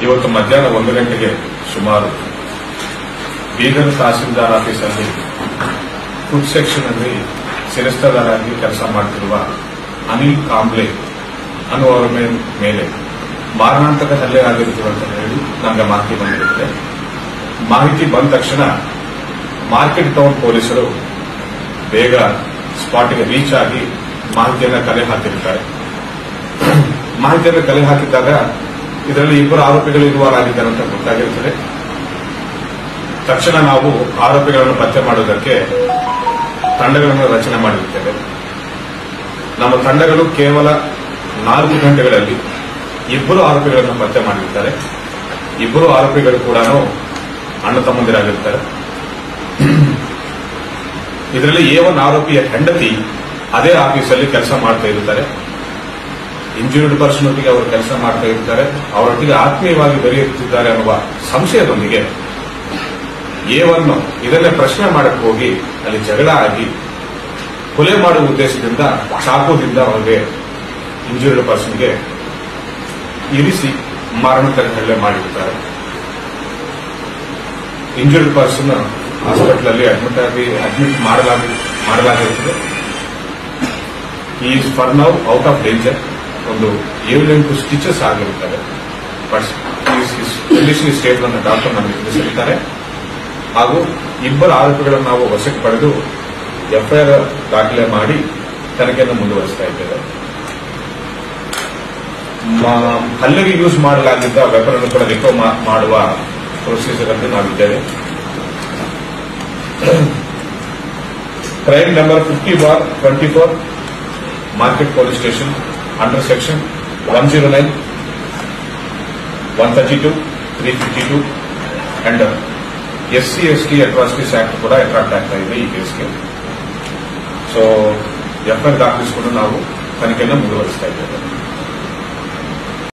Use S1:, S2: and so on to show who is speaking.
S1: ಇವತ್ತು ಮಧ್ಯಾಹ್ನ 1 ಗಂಟೆಗೆ ಸುಮಾರು ಬೀದರ್ ತಹಸೀಲ್ದಾರ್ ಆಫೀಸಲ್ಲಿ ಫುಡ್ ಸೆಕ್ಷನ್ ಅಲ್ಲಿ ಶಿರಸ್ತದಾರಾಗಿ ಕೆಲಸ ಮಾಡುತ್ತಿರುವ ಅನಿಲ್ ಕಾಂಬ್ಳೆ ಅನ್ನುವರ ಮೇಲೆ ಮಾರಣಾಂತಕ ಹಲ್ಲೆ ಆಗಿರುತ್ತದೆ ಅಂತ ಹೇಳಿ ನನಗೆ ಮಾಹಿತಿ ಬಂದಿರುತ್ತದೆ. ಮಾಹಿತಿ ಬಂದ ತಕ್ಷಣ ಮಾರ್ಕೆಟ್ ಟೌನ್ ಪೊಲೀಸರು ಬೇಗ ಸ್ಪಾಟ್ಗೆ ರೀಚ್ ಆಗಿ ಮಾಹಿತಿಯನ್ನು ಕಲೆ ಹಾಕಿರುತ್ತಾರೆ. ಮಾಹಿತಿಯನ್ನು ಕಲೆ ಹಾಕಿದ್ದಾಗ ಇದರಲ್ಲಿ 2 ಆರೋಪಿಗಳು ಇರುವವರಾಗಿದ್ದಾರೆ ಅಂತ ಗೊತ್ತಾಗಿರುತ್ತದೆ. ತಕ್ಷಣ ನಾವು ಆರೋಪಿಗಳನ್ನು ಪತ್ತೆ ಮಾಡುವುದಕ್ಕೆ ತಂಡಗಳನ್ನು ರಚನೆ ಮಾಡಿರುತ್ತೇವೆ. ನಮ್ಮ ತಂಡಗಳು ಕೇವಲ 4 ಗಂಟೆಗಳಲ್ಲಿ 2 ಆರೋಪಿಗಳನ್ನು ಪತ್ತೆ ಮಾಡಿರುತ್ತಾರೆ. 2 ಆರೋಪಿಗಳು ಕೂಡ ಅಣ್ಣ ತಮ್ಮಂದಿರಾಗಿರುತ್ತಾರೆ. ಇದರಲ್ಲಿ A1 ಆರೋಪಿಯ ಹೆಂಡತಿ ಅದೇ ಆಫೀಸಲ್ಲಿ ಕೆಲಸ ಮಾಡ್ತಾ ಇರುತ್ತಾರೆ. ಇಂಜೂರ್ಡ್ ಪರ್ಸನ್ ಒಟ್ಟಿಗೆ ಅವರು ಕೆಲಸ ಮಾಡ್ತಾ ಇರ್ತಾರೆ. ಅವರೊಟ್ಟಿಗೆ ಆತ್ಮೀಯವಾಗಿ ಬೆರೆಯುತ್ತಿದ್ದಾರೆ ಅನ್ನುವ ಸಂಶಯದೊಂದಿಗೆ A1 ಇದನ್ನೇ ಪ್ರಶ್ನೆ ಮಾಡಕ್ಕೆ ಹೋಗಿ ಅಲ್ಲಿ ಜಗಳ ಆಗಿ ಕೊಲೆ ಮಾಡುವ ಉದ್ದೇಶದಿಂದ ಚಾಕುದಿಂದ ಅವರಿಗೆ ಇಂಜೂರ್ಡ್ ಪರ್ಸನ್ಗೆ ಇರಿಸಿ ಮಾರಣಾಂತಕ ಹಲ್ಲೆ ಮಾಡಿರುತ್ತಾರೆ. ಇಂಜೂರ್ಡ್ ಪರ್ಸನ್ ಹಾಸ್ಪಿಟಲ್ ಅಲ್ಲಿ ಅಡ್ಮಿಟ್ ಮಾಡಲಾಗಿರುತ್ತದೆ. Is for now out of danger. ಒಂದು 7-8 ಸ್ಟಿಚಸ್ ಆಗಿರುತ್ತವೆ. ಬಟ್ ಕಂಡೀಷನ್ ಸ್ಟೇಟ್ ಅನ್ನು ಡಾಕ್ಟರ್ ನಮಗೆ ತಿಳಿಸಿರುತ್ತಾರೆ. ಹಾಗೂ 2 ಆರೋಪಿಗಳನ್ನು ನಾವು ವಶಕ್ಕೆ ಪಡೆದು ಎಫ್ಐಆರ್ ದಾಖಲೆ ಮಾಡಿ ತನಿಖೆಯನ್ನು ಮುಂದುವರಿಸ್ತಾ ಇದ್ದೇವೆ. ಹಲ್ಲೆಗೆ ಯೂಸ್ ಮಾಡಲಾಗಿದ್ದ ವೆಪನ್ ಅನ್ನು ಕೂಡ ರಿಕವರ್ ಮಾಡುವ ಪ್ರೊಸೀಜರ್ ಅಲ್ಲಿ ನಾವಿದ್ದೇವೆ. Crime number 50/24 market police station under section 109, 132, 352 and SC/ST atrocities act ಕೂಡ ಅಟ್ರಾಕ್ಟ್ ಆಗ್ತಾ ಇದೆ ಈ ಕೇಸ್ಗೆ. ಸೊ ಎಫ್ಐಆರ್ ದಾಖಲಿಸಿಕೊಂಡು ನಾವು ತನಿಖೆಯನ್ನು ಮುಂದುವರಿಸ್ತಾ ಇದ್ದೇವೆ.